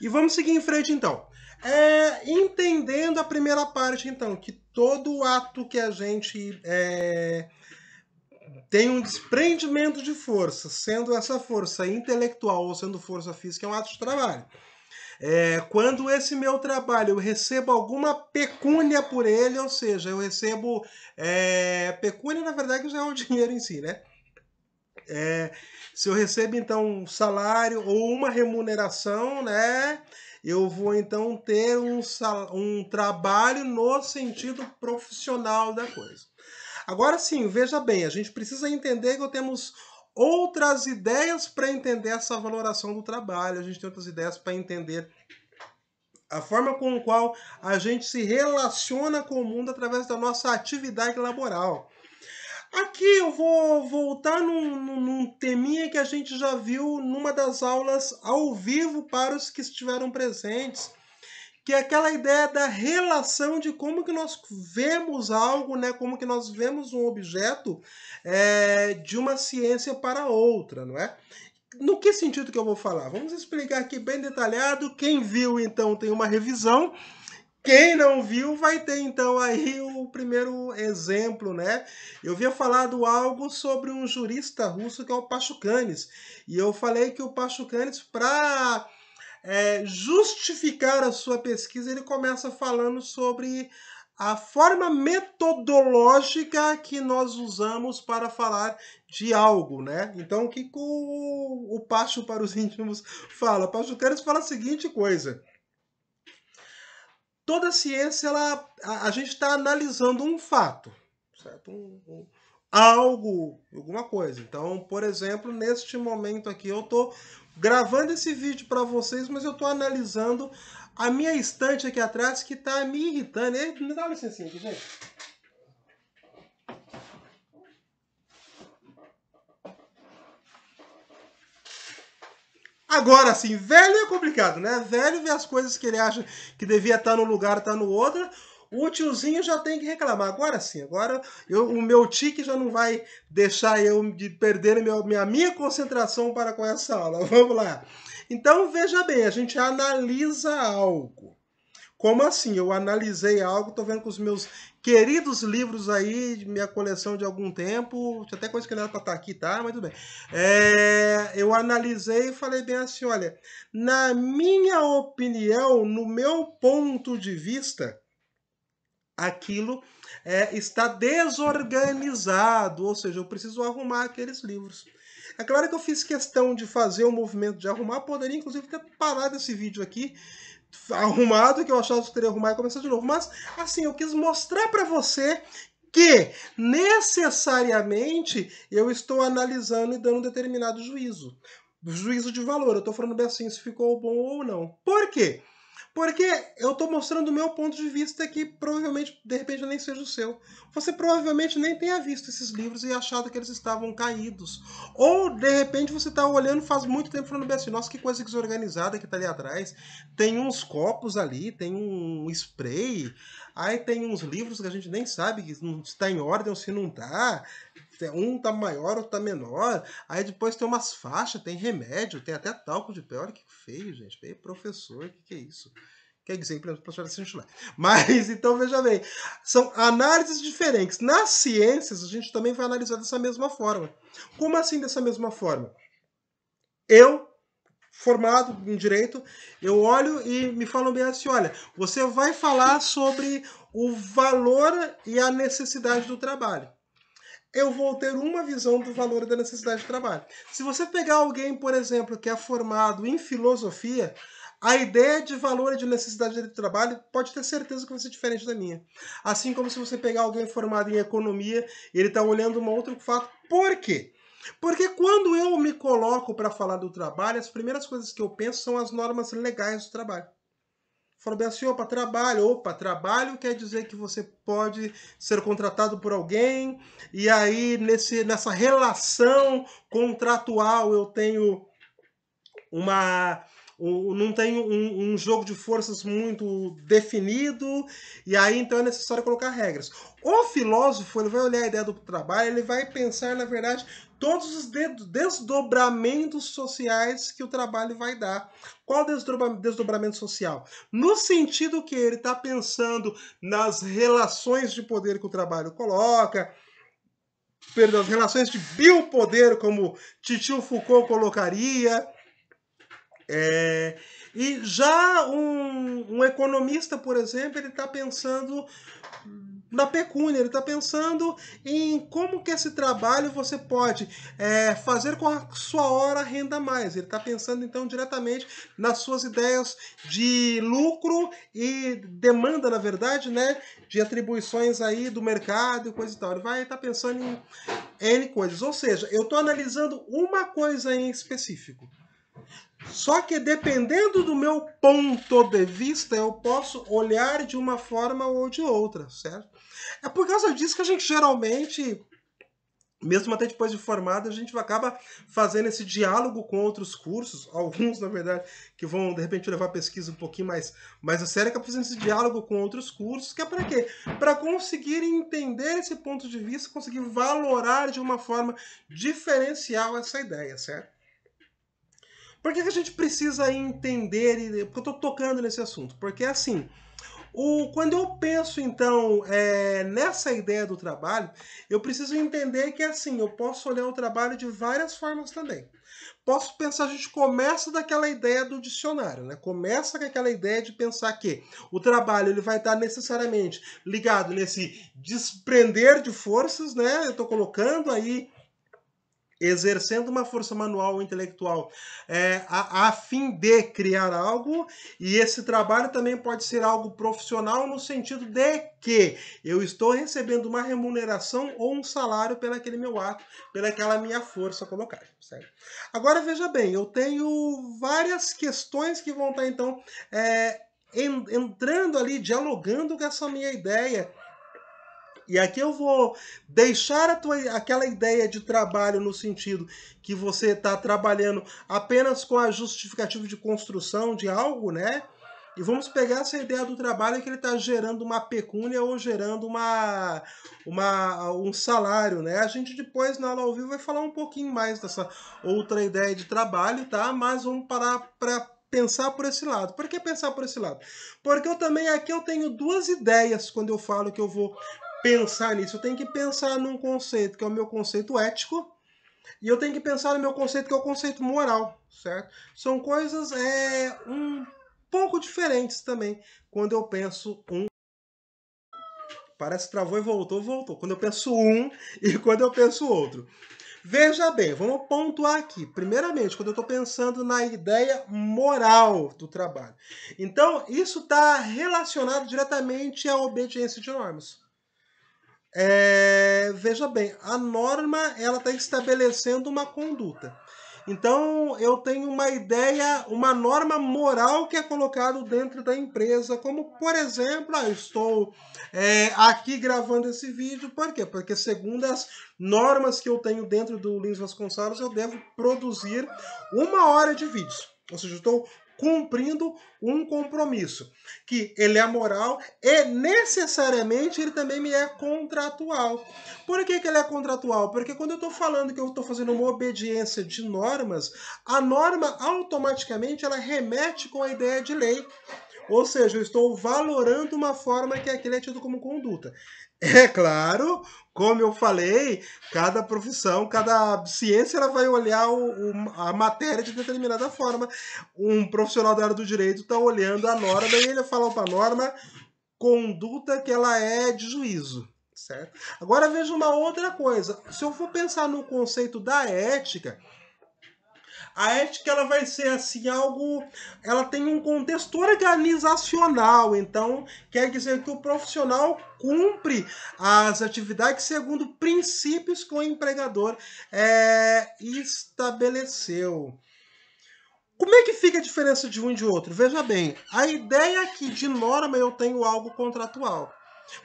E vamos seguir em frente, então. Entendendo a primeira parte, então, que todo ato que a gente tem um desprendimento de força, sendo essa força intelectual ou sendo força física, é um ato de trabalho. Quando esse meu trabalho eu recebo alguma pecúnia por ele, ou seja, eu recebo. Pecúnia, na verdade, já é o dinheiro em si, né? Se eu recebo então um salário ou uma remuneração, né? Eu vou então ter um trabalho no sentido profissional da coisa. Agora sim, veja bem, a gente precisa entender que temos outras ideias para entender essa valoração do trabalho, a gente tem outras ideias para entender a forma com a qual a gente se relaciona com o mundo através da nossa atividade laboral. Aqui eu vou voltar num teminha que a gente já viu numa das aulas ao vivo para os que estiveram presentes, que é aquela ideia da relação de como que nós vemos algo, né? Como que nós vemos um objeto de uma ciência para outra, não é? No que sentido que eu vou falar? Vamos explicar aqui bem detalhado. Quem viu, então, tem uma revisão. Quem não viu vai ter então aí o primeiro exemplo, né? Eu havia falado algo sobre um jurista russo que é o Pachucanes. E eu falei que o Pachucanes, para justificar a sua pesquisa, ele começa falando sobre a forma metodológica que nós usamos para falar de algo, né? Então, o que o Pacho para os íntimos fala? O Pachucanes fala a seguinte coisa: toda ciência, a gente está analisando um fato, certo? Algo, alguma coisa. Então, por exemplo, neste momento aqui, eu estou gravando esse vídeo para vocês, mas eu estou analisando a minha estante aqui atrás que está me irritando. Me dá uma licencinha aqui, gente. Agora sim, velho é complicado, né? Velho vê as coisas que ele acha que devia estar no lugar, está no outro. O tiozinho já tem que reclamar. Agora sim, agora o meu tique já não vai deixar eu de perder minha concentração para com essa aula. Vamos lá. Então veja bem, a gente analisa algo. Como assim? Eu analisei algo, tô vendo com os meus queridos livros aí, de minha coleção de algum tempo, tinha até coisa que não era pra estar aqui, tá? Mas tudo bem. Eu analisei e falei bem assim, olha, na minha opinião, no meu ponto de vista, aquilo está desorganizado, ou seja, eu preciso arrumar aqueles livros. É claro que eu fiz questão de fazer o movimento de arrumar, poderia inclusive ter parado esse vídeo aqui, arrumado, que eu achava que teria arrumar e começar de novo. Mas, assim, eu quis mostrar para você que necessariamente eu estou analisando e dando um determinado juízo. Juízo de valor. Eu estou falando bem assim, se ficou bom ou não. Por quê? Porque eu estou mostrando o meu ponto de vista que provavelmente, de repente, nem seja o seu. Você provavelmente nem tenha visto esses livros e achado que eles estavam caídos. Ou, de repente, você está olhando faz muito tempo falando bem assim, nossa, que coisa desorganizada que está ali atrás. Tem uns copos ali, tem um spray, aí tem uns livros que a gente nem sabe se está em ordem ou se não está. Um tá maior, outro tá menor. Aí depois tem umas faixas, tem remédio, tem até talco de pé. Olha que feio, gente. Feio professor, o que é isso? Quer dizer, professor de cinema. Mas, então, veja bem. São análises diferentes. Nas ciências, a gente também vai analisar dessa mesma forma. Como assim dessa mesma forma? Eu, formado em direito, eu olho e me falam bem assim, olha, você vai falar sobre o valor e a necessidade do trabalho. Eu vou ter uma visão do valor e da necessidade de trabalho. Se você pegar alguém, por exemplo, que é formado em filosofia, a ideia de valor e de necessidade de trabalho pode ter certeza que vai ser diferente da minha. Assim como se você pegar alguém formado em economia, ele está olhando um outro fato. Por quê? Porque quando eu me coloco para falar do trabalho, as primeiras coisas que eu penso são as normas legais do trabalho. Fala bem assim, opa, trabalho. Opa, trabalho quer dizer que você pode ser contratado por alguém, e aí nessa relação contratual eu tenho uma, não tem um jogo de forças muito definido, e aí então é necessário colocar regras. O filósofo, ele vai olhar a ideia do trabalho, ele vai pensar, na verdade, todos os desdobramentos sociais que o trabalho vai dar. Qual desdobramento social? No sentido que ele está pensando nas relações de poder que o trabalho coloca, perdão, as relações de biopoder, como Titio Foucault colocaria. E já um economista, por exemplo, ele está pensando na pecúnia, ele está pensando em como que esse trabalho você pode fazer com a sua hora renda mais. Ele está pensando, então, diretamente nas suas ideias de lucro e demanda, na verdade, né, de atribuições aí do mercado e coisa e tal. Ele vai estar pensando em N coisas. Ou seja, eu estou analisando uma coisa em específico. Só que dependendo do meu ponto de vista, eu posso olhar de uma forma ou de outra, certo? É por causa disso que a gente geralmente, mesmo até depois de formado, a gente acaba fazendo esse diálogo com outros cursos, alguns, na verdade, que vão, de repente, levar a pesquisa um pouquinho mais a sério, acaba fazendo esse diálogo com outros cursos, que é para quê? Para conseguir entender esse ponto de vista, conseguir valorar de uma forma diferencial essa ideia, certo? Por que a gente precisa entender, porque eu estou tocando nesse assunto? Porque, assim, quando eu penso, então, nessa ideia do trabalho, eu preciso entender que, assim, eu posso olhar o trabalho de várias formas também. Posso pensar, a gente começa daquela ideia do dicionário, né? Começa com aquela ideia de pensar que o trabalho ele vai estar necessariamente ligado nesse desprender de forças, né? Eu estou colocando aí exercendo uma força manual ou intelectual a fim de criar algo, e esse trabalho também pode ser algo profissional no sentido de que eu estou recebendo uma remuneração ou um salário pelo aquele meu ato, pelaquela minha força colocada, certo? Agora veja bem, eu tenho várias questões que vão estar então entrando ali, dialogando com essa minha ideia. E aqui eu vou deixar aquela ideia de trabalho no sentido que você está trabalhando apenas com a justificativa de construção de algo, né? E vamos pegar essa ideia do trabalho que ele está gerando uma pecúnia ou gerando um salário, né? A gente depois na aula ao vivo vai falar um pouquinho mais dessa outra ideia de trabalho, tá? Mas vamos parar para pensar por esse lado. Por que pensar por esse lado? Porque aqui eu tenho duas ideias quando eu falo que eu vou pensar nisso. Eu tenho que pensar num conceito que é o meu conceito ético, e eu tenho que pensar no meu conceito que é o conceito moral, certo? São coisas um pouco diferentes também quando eu penso Parece que travou e voltou. Quando eu penso e quando eu penso outro. Veja bem, vamos pontuar aqui. Primeiramente, quando eu estou pensando na ideia moral do trabalho. Então, isso está relacionado diretamente à obediência de normas. Veja bem, a norma ela está estabelecendo uma conduta. Então eu tenho uma ideia, uma norma moral que é colocado dentro da empresa, como por exemplo, eu estou aqui gravando esse vídeo, por quê? Porque segundo as normas que eu tenho dentro do Lins Vasconcelos, eu devo produzir 1 hora de vídeo. Ou seja, eu estou cumprindo um compromisso, que ele é moral e necessariamente ele também me é contratual. Por que ele é contratual? Porque quando eu estou falando que eu estou fazendo uma obediência de normas, a norma automaticamente ela remete com a ideia de lei. Ou seja, eu estou valorando uma forma que aquilo é tido como conduta. É claro, como eu falei, cada profissão, cada ciência, ela vai olhar a matéria de determinada forma. Um profissional da área do direito está olhando a norma e ele fala para a norma conduta que ela é de juízo. Certo? Agora veja uma outra coisa. Se eu for pensar no conceito da ética, a ética ela vai ser assim algo, ela tem um contexto organizacional, então quer dizer que o profissional cumpre as atividades segundo princípios que o empregador estabeleceu. Como é que fica a diferença de um e de outro? Veja bem, a ideia é que de norma eu tenho algo contratual.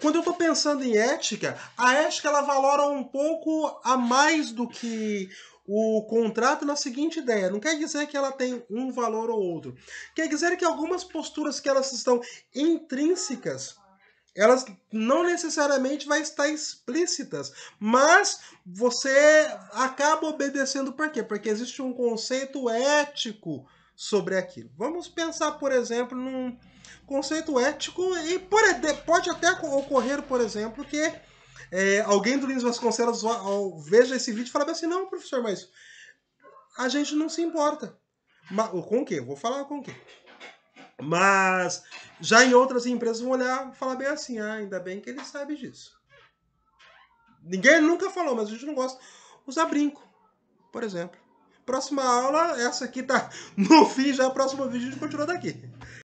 Quando eu estou pensando em ética, a ética ela valora um pouco a mais do que o contrato na seguinte ideia. Não quer dizer que ela tem um valor ou outro. Quer dizer que algumas posturas que elas estão intrínsecas, elas não necessariamente vai estar explícitas, mas você acaba obedecendo por quê? Porque existe um conceito ético sobre aquilo. Vamos pensar, por exemplo, num conceito ético e pode até ocorrer, por exemplo, que alguém do Lins Vasconcelos veja esse vídeo e fala assim, não, professor, mas a gente não se importa. Com o quê? Vou falar com o quê? Mas já em outras empresas vão olhar e falar bem assim, ainda bem que ele sabe disso. Ninguém nunca falou, mas a gente não gosta. Usar brinco, por exemplo. Próxima aula, essa aqui tá no fim, já próximo vídeo a gente continua daqui.